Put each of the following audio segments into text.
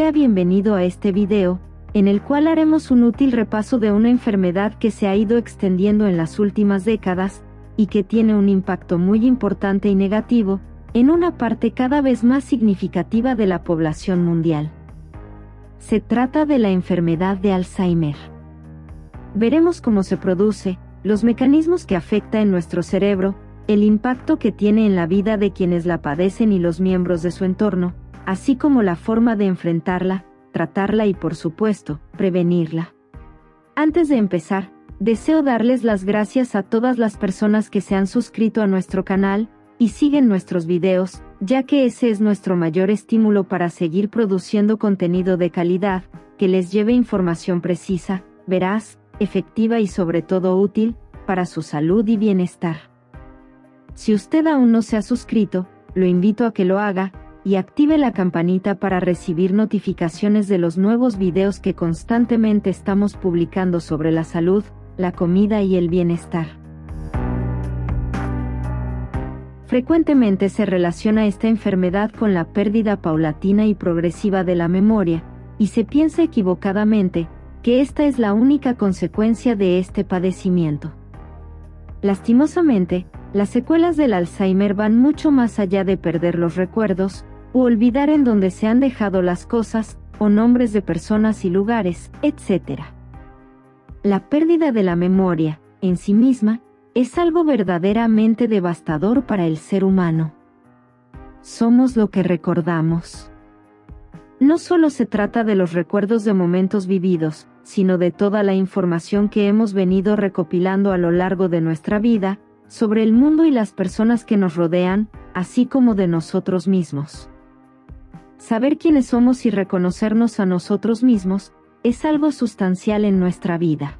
Sea bienvenido a este video, en el cual haremos un útil repaso de una enfermedad que se ha ido extendiendo en las últimas décadas, y que tiene un impacto muy importante y negativo, en una parte cada vez más significativa de la población mundial. Se trata de la enfermedad de Alzheimer. Veremos cómo se produce, los mecanismos que afecta en nuestro cerebro, el impacto que tiene en la vida de quienes la padecen y los miembros de su entorno, así como la forma de enfrentarla, tratarla y, por supuesto, prevenirla. Antes de empezar, deseo darles las gracias a todas las personas que se han suscrito a nuestro canal y siguen nuestros videos, ya que ese es nuestro mayor estímulo para seguir produciendo contenido de calidad, que les lleve información precisa, veraz, efectiva y sobre todo útil, para su salud y bienestar. Si usted aún no se ha suscrito, lo invito a que lo haga, y active la campanita para recibir notificaciones de los nuevos videos que constantemente estamos publicando sobre la salud, la comida y el bienestar. Frecuentemente se relaciona esta enfermedad con la pérdida paulatina y progresiva de la memoria, y se piensa equivocadamente que esta es la única consecuencia de este padecimiento. Lastimosamente, las secuelas del Alzheimer van mucho más allá de perder los recuerdos, o olvidar en dónde se han dejado las cosas, o nombres de personas y lugares, etc. La pérdida de la memoria, en sí misma, es algo verdaderamente devastador para el ser humano. Somos lo que recordamos. No solo se trata de los recuerdos de momentos vividos, sino de toda la información que hemos venido recopilando a lo largo de nuestra vida, sobre el mundo y las personas que nos rodean, así como de nosotros mismos. Saber quiénes somos y reconocernos a nosotros mismos, es algo sustancial en nuestra vida.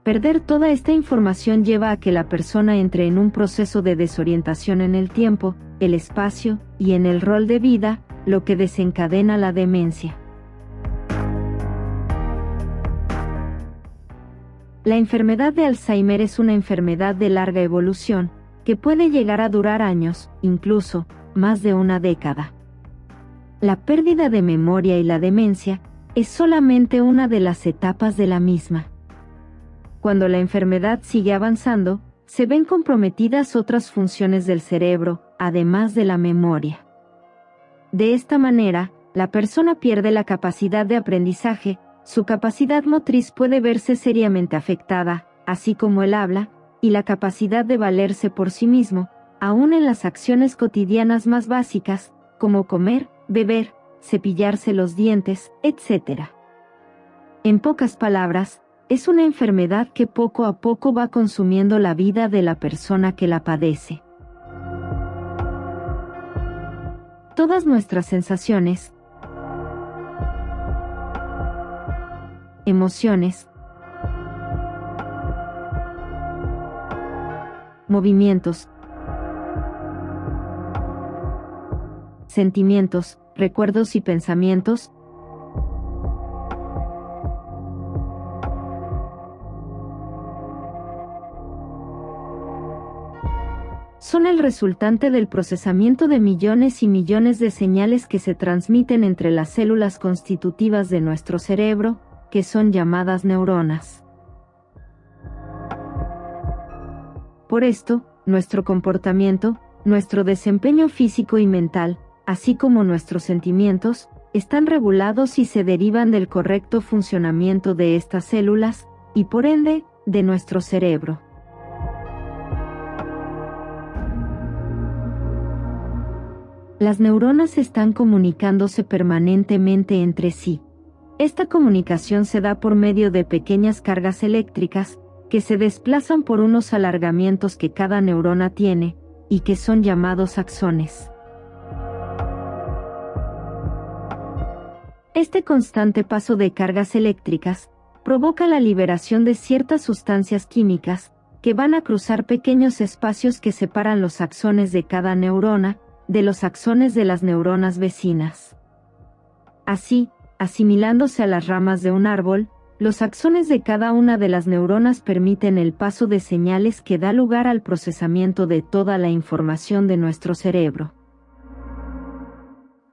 Perder toda esta información lleva a que la persona entre en un proceso de desorientación en el tiempo, el espacio, y en el rol de vida, lo que desencadena la demencia. La enfermedad de Alzheimer es una enfermedad de larga evolución, que puede llegar a durar años, incluso, más de una década. La pérdida de memoria y la demencia, es solamente una de las etapas de la misma. Cuando la enfermedad sigue avanzando, se ven comprometidas otras funciones del cerebro, además de la memoria. De esta manera, la persona pierde la capacidad de aprendizaje, su capacidad motriz puede verse seriamente afectada, así como el habla, y la capacidad de valerse por sí mismo, aún en las acciones cotidianas más básicas, como comer, beber, cepillarse los dientes, etc. En pocas palabras, es una enfermedad que poco a poco va consumiendo la vida de la persona que la padece. Todas nuestras sensaciones, emociones, movimientos, sentimientos, recuerdos y pensamientos son el resultante del procesamiento de millones y millones de señales que se transmiten entre las células constitutivas de nuestro cerebro, que son llamadas neuronas. Por esto, nuestro comportamiento, nuestro desempeño físico y mental, así como nuestros sentimientos, están regulados y se derivan del correcto funcionamiento de estas células, y por ende, de nuestro cerebro. Las neuronas están comunicándose permanentemente entre sí. Esta comunicación se da por medio de pequeñas cargas eléctricas, que se desplazan por unos alargamientos que cada neurona tiene, y que son llamados axones. Este constante paso de cargas eléctricas provoca la liberación de ciertas sustancias químicas, que van a cruzar pequeños espacios que separan los axones de cada neurona, de los axones de las neuronas vecinas. Así, asimilándose a las ramas de un árbol, los axones de cada una de las neuronas permiten el paso de señales que da lugar al procesamiento de toda la información de nuestro cerebro.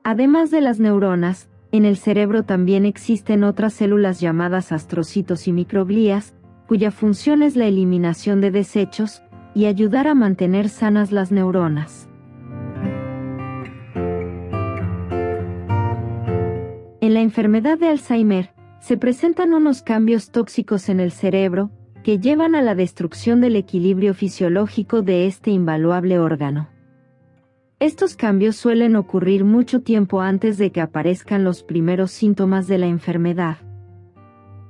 Además de las neuronas, En el cerebro también existen otras células llamadas astrocitos y microglías, cuya función es la eliminación de desechos y ayudar a mantener sanas las neuronas. En la enfermedad de Alzheimer, se presentan unos cambios tóxicos en el cerebro que llevan a la destrucción del equilibrio fisiológico de este invaluable órgano. Estos cambios suelen ocurrir mucho tiempo antes de que aparezcan los primeros síntomas de la enfermedad.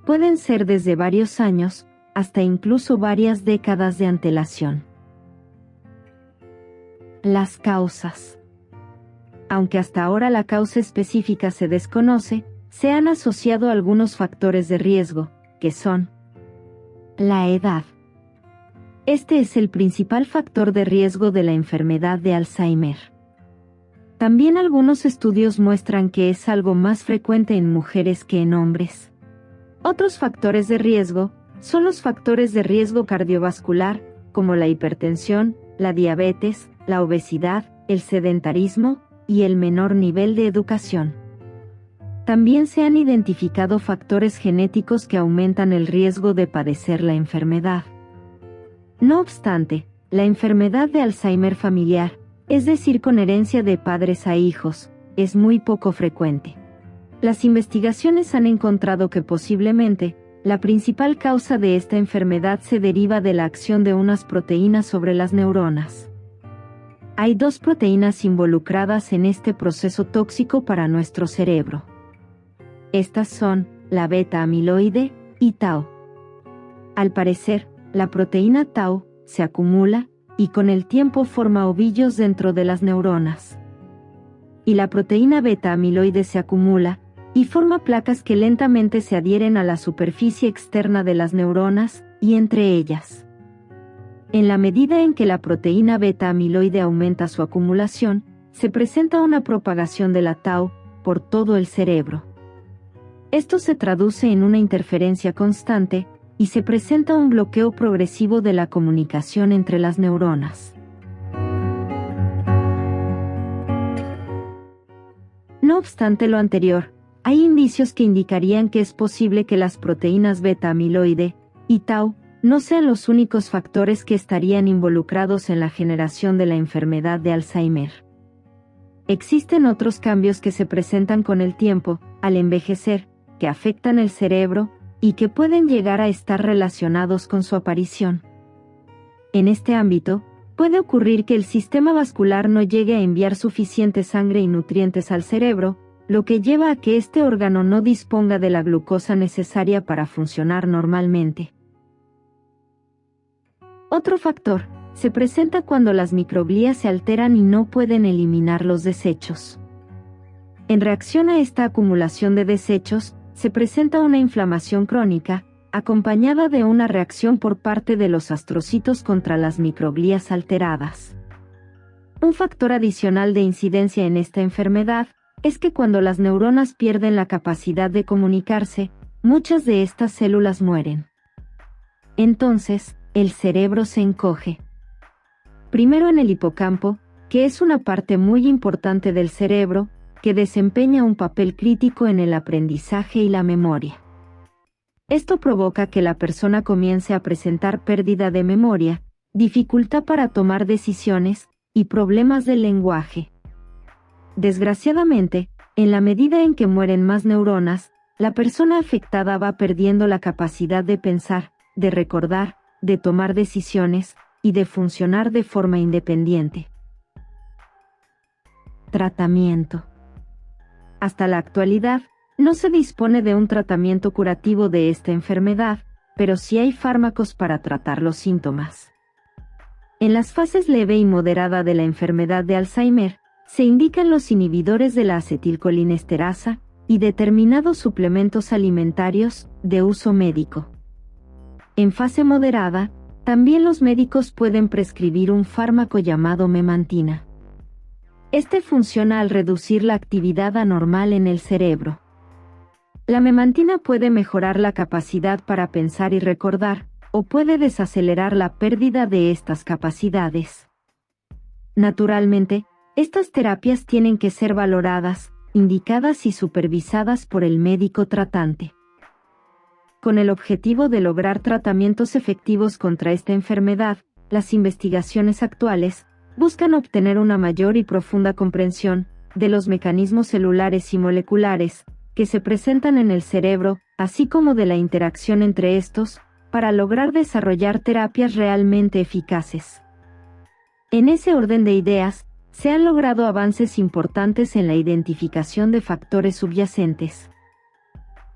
Pueden ser desde varios años hasta incluso varias décadas de antelación. Las causas. Aunque hasta ahora la causa específica se desconoce, se han asociado algunos factores de riesgo, que son la edad. Este es el principal factor de riesgo de la enfermedad de Alzheimer. También algunos estudios muestran que es algo más frecuente en mujeres que en hombres. Otros factores de riesgo son los factores de riesgo cardiovascular, como la hipertensión, la diabetes, la obesidad, el sedentarismo y el menor nivel de educación. También se han identificado factores genéticos que aumentan el riesgo de padecer la enfermedad. No obstante, la enfermedad de Alzheimer familiar, es decir, con herencia de padres a hijos, es muy poco frecuente. Las investigaciones han encontrado que posiblemente, la principal causa de esta enfermedad se deriva de la acción de unas proteínas sobre las neuronas. Hay dos proteínas involucradas en este proceso tóxico para nuestro cerebro. Estas son la beta-amiloide y tau. Al parecer, la proteína tau se acumula y con el tiempo forma ovillos dentro de las neuronas. Y la proteína beta-amiloide se acumula y forma placas que lentamente se adhieren a la superficie externa de las neuronas y entre ellas. En la medida en que la proteína beta-amiloide aumenta su acumulación, se presenta una propagación de la tau por todo el cerebro. Esto se traduce en una interferencia constante y se presenta un bloqueo progresivo de la comunicación entre las neuronas. No obstante lo anterior, hay indicios que indicarían que es posible que las proteínas beta-amiloide y tau no sean los únicos factores que estarían involucrados en la generación de la enfermedad de Alzheimer. Existen otros cambios que se presentan con el tiempo, al envejecer, que afectan el cerebro y que pueden llegar a estar relacionados con su aparición. En este ámbito, puede ocurrir que el sistema vascular no llegue a enviar suficiente sangre y nutrientes al cerebro, lo que lleva a que este órgano no disponga de la glucosa necesaria para funcionar normalmente. Otro factor se presenta cuando las microglías se alteran y no pueden eliminar los desechos. En reacción a esta acumulación de desechos, se presenta una inflamación crónica, acompañada de una reacción por parte de los astrocitos contra las microglías alteradas. Un factor adicional de incidencia en esta enfermedad es que cuando las neuronas pierden la capacidad de comunicarse, muchas de estas células mueren. Entonces, el cerebro se encoge. Primero en el hipocampo, que es una parte muy importante del cerebro, que desempeña un papel crítico en el aprendizaje y la memoria. Esto provoca que la persona comience a presentar pérdida de memoria, dificultad para tomar decisiones y problemas del lenguaje. Desgraciadamente, en la medida en que mueren más neuronas, la persona afectada va perdiendo la capacidad de pensar, de recordar, de tomar decisiones y de funcionar de forma independiente. Tratamiento. Hasta la actualidad, no se dispone de un tratamiento curativo de esta enfermedad, pero sí hay fármacos para tratar los síntomas. En las fases leve y moderada de la enfermedad de Alzheimer, se indican los inhibidores de la acetilcolinesterasa y determinados suplementos alimentarios de uso médico. En fase moderada, también los médicos pueden prescribir un fármaco llamado memantina. Este funciona al reducir la actividad anormal en el cerebro. La memantina puede mejorar la capacidad para pensar y recordar, o puede desacelerar la pérdida de estas capacidades. Naturalmente, estas terapias tienen que ser valoradas, indicadas y supervisadas por el médico tratante. Con el objetivo de lograr tratamientos efectivos contra esta enfermedad, las investigaciones actuales buscan obtener una mayor y profunda comprensión de los mecanismos celulares y moleculares que se presentan en el cerebro, así como de la interacción entre estos, para lograr desarrollar terapias realmente eficaces. En ese orden de ideas, se han logrado avances importantes en la identificación de factores subyacentes.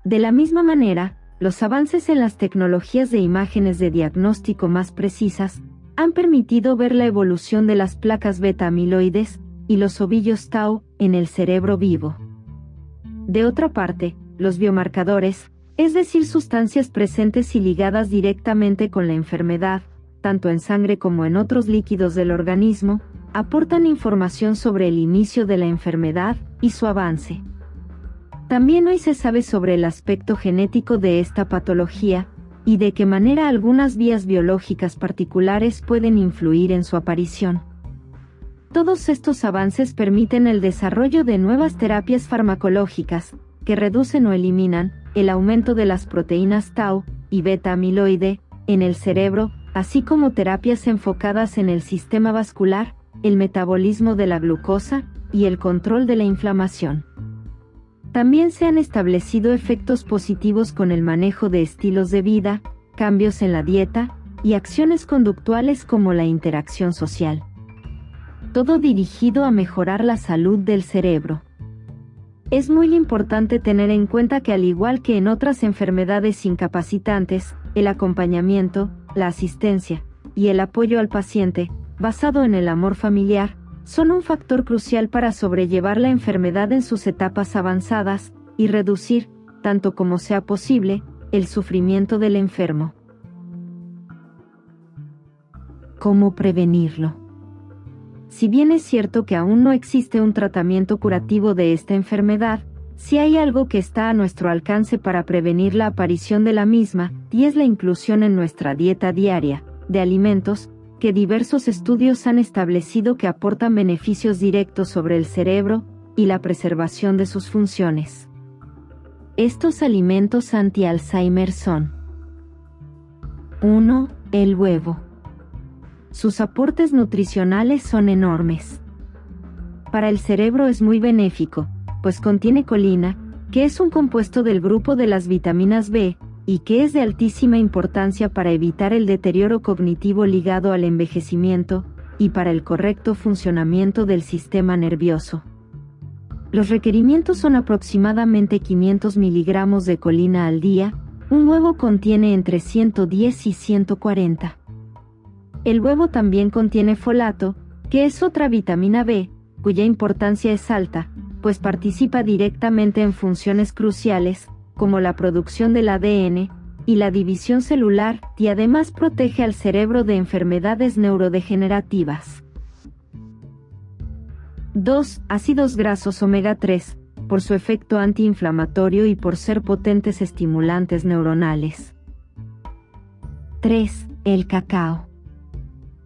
De la misma manera, los avances en las tecnologías de imágenes de diagnóstico más precisas han permitido ver la evolución de las placas beta-amiloides y los ovillos tau en el cerebro vivo. De otra parte, los biomarcadores, es decir, sustancias presentes y ligadas directamente con la enfermedad, tanto en sangre como en otros líquidos del organismo, aportan información sobre el inicio de la enfermedad y su avance. También hoy se sabe sobre el aspecto genético de esta patología, y de qué manera algunas vías biológicas particulares pueden influir en su aparición. Todos estos avances permiten el desarrollo de nuevas terapias farmacológicas, que reducen o eliminan el aumento de las proteínas tau y beta-amiloide en el cerebro, así como terapias enfocadas en el sistema vascular, el metabolismo de la glucosa y el control de la inflamación. También se han establecido efectos positivos con el manejo de estilos de vida, cambios en la dieta y acciones conductuales como la interacción social. Todo dirigido a mejorar la salud del cerebro. Es muy importante tener en cuenta que al igual que en otras enfermedades incapacitantes, el acompañamiento, la asistencia y el apoyo al paciente, basado en el amor familiar, son un factor crucial para sobrellevar la enfermedad en sus etapas avanzadas y reducir, tanto como sea posible, el sufrimiento del enfermo. ¿Cómo prevenirlo? Si bien es cierto que aún no existe un tratamiento curativo de esta enfermedad, sí hay algo que está a nuestro alcance para prevenir la aparición de la misma, y es la inclusión en nuestra dieta diaria de alimentos que diversos estudios han establecido que aportan beneficios directos sobre el cerebro y la preservación de sus funciones. Estos alimentos anti-Alzheimer son: 1. El huevo. Sus aportes nutricionales son enormes. Para el cerebro es muy benéfico, pues contiene colina, que es un compuesto del grupo de las vitaminas B, y que es de altísima importancia para evitar el deterioro cognitivo ligado al envejecimiento, y para el correcto funcionamiento del sistema nervioso. Los requerimientos son aproximadamente 500 miligramos de colina al día, un huevo contiene entre 110 y 140. El huevo también contiene folato, que es otra vitamina B, cuya importancia es alta, pues participa directamente en funciones cruciales, como la producción del ADN y la división celular, y además protege al cerebro de enfermedades neurodegenerativas. 2. Ácidos grasos omega 3, por su efecto antiinflamatorio y por ser potentes estimulantes neuronales. 3. El cacao.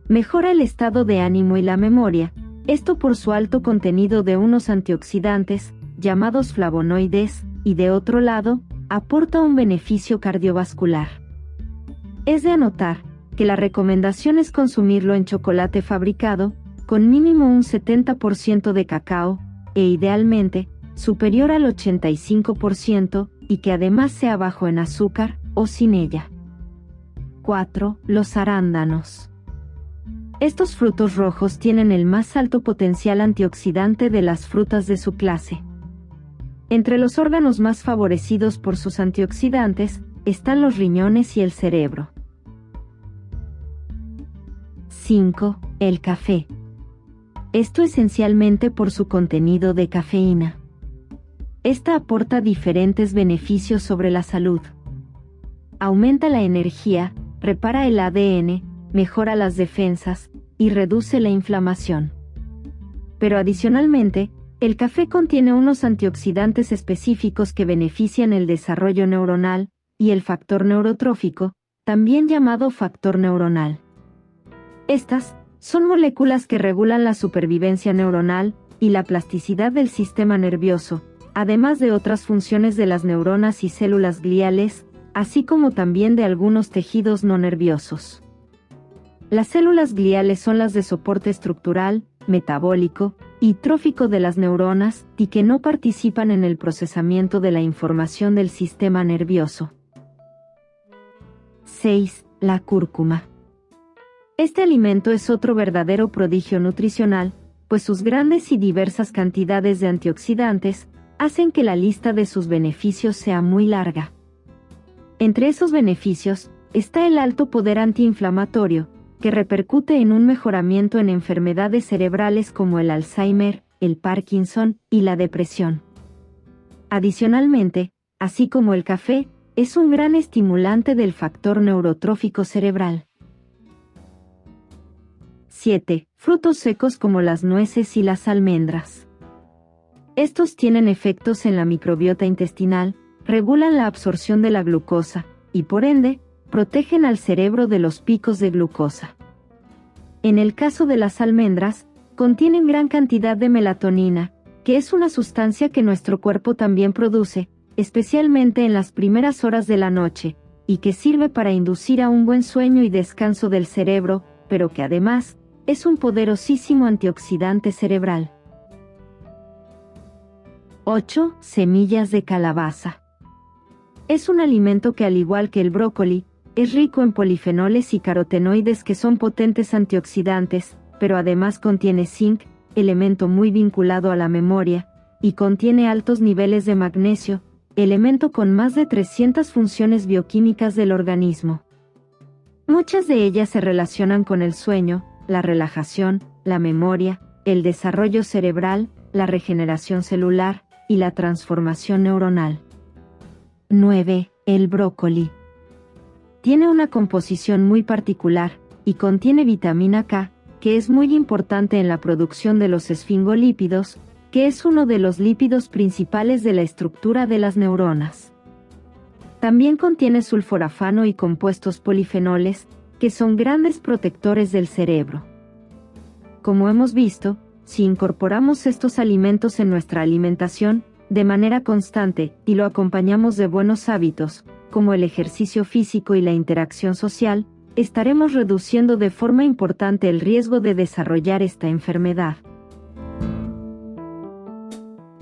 Mejora el estado de ánimo y la memoria, esto por su alto contenido de unos antioxidantes, llamados flavonoides, y de otro lado, aporta un beneficio cardiovascular. Es de anotar que la recomendación es consumirlo en chocolate fabricado, con mínimo un 70% de cacao, e idealmente, superior al 85%, y que además sea bajo en azúcar, o sin ella. 4. Los arándanos. Estos frutos rojos tienen el más alto potencial antioxidante de las frutas de su clase. Entre los órganos más favorecidos por sus antioxidantes, están los riñones y el cerebro. 5. El café. Esto esencialmente por su contenido de cafeína. Esta aporta diferentes beneficios sobre la salud. Aumenta la energía, repara el ADN, mejora las defensas, y reduce la inflamación. Pero adicionalmente, el café contiene unos antioxidantes específicos que benefician el desarrollo neuronal, y el factor neurotrófico, también llamado factor neuronal. Estas son moléculas que regulan la supervivencia neuronal, y la plasticidad del sistema nervioso, además de otras funciones de las neuronas y células gliales, así como también de algunos tejidos no nerviosos. Las células gliales son las de soporte estructural, metabólico y trófico de las neuronas y que no participan en el procesamiento de la información del sistema nervioso. 6. La cúrcuma. Este alimento es otro verdadero prodigio nutricional, pues sus grandes y diversas cantidades de antioxidantes hacen que la lista de sus beneficios sea muy larga. Entre esos beneficios está el alto poder antiinflamatorio, que repercute en un mejoramiento en enfermedades cerebrales como el Alzheimer, el Parkinson y la depresión. Adicionalmente, así como el café, es un gran estimulante del factor neurotrófico cerebral. 7. Frutos secos como las nueces y las almendras. Estos tienen efectos en la microbiota intestinal, regulan la absorción de la glucosa, y por ende, protegen al cerebro de los picos de glucosa. En el caso de las almendras, contienen gran cantidad de melatonina, que es una sustancia que nuestro cuerpo también produce, especialmente en las primeras horas de la noche, y que sirve para inducir a un buen sueño y descanso del cerebro, pero que además, es un poderosísimo antioxidante cerebral. 8. Semillas de calabaza. Es un alimento que, al igual que el brócoli, es rico en polifenoles y carotenoides que son potentes antioxidantes, pero además contiene zinc, elemento muy vinculado a la memoria, y contiene altos niveles de magnesio, elemento con más de 300 funciones bioquímicas del organismo. Muchas de ellas se relacionan con el sueño, la relajación, la memoria, el desarrollo cerebral, la regeneración celular y la transformación neuronal. 9. El brócoli. Tiene una composición muy particular, y contiene vitamina K, que es muy importante en la producción de los esfingolípidos, que es uno de los lípidos principales de la estructura de las neuronas. También contiene sulforafano y compuestos polifenoles, que son grandes protectores del cerebro. Como hemos visto, si incorporamos estos alimentos en nuestra alimentación, de manera constante, y lo acompañamos de buenos hábitos, como el ejercicio físico y la interacción social, estaremos reduciendo de forma importante el riesgo de desarrollar esta enfermedad.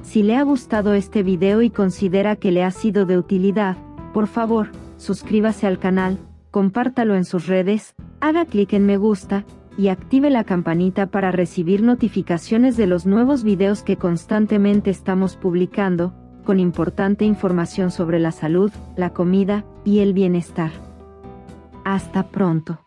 Si le ha gustado este video y considera que le ha sido de utilidad, por favor, suscríbase al canal, compártalo en sus redes, haga clic en me gusta, y active la campanita para recibir notificaciones de los nuevos videos que constantemente estamos publicando, con importante información sobre la salud, la comida y el bienestar. Hasta pronto.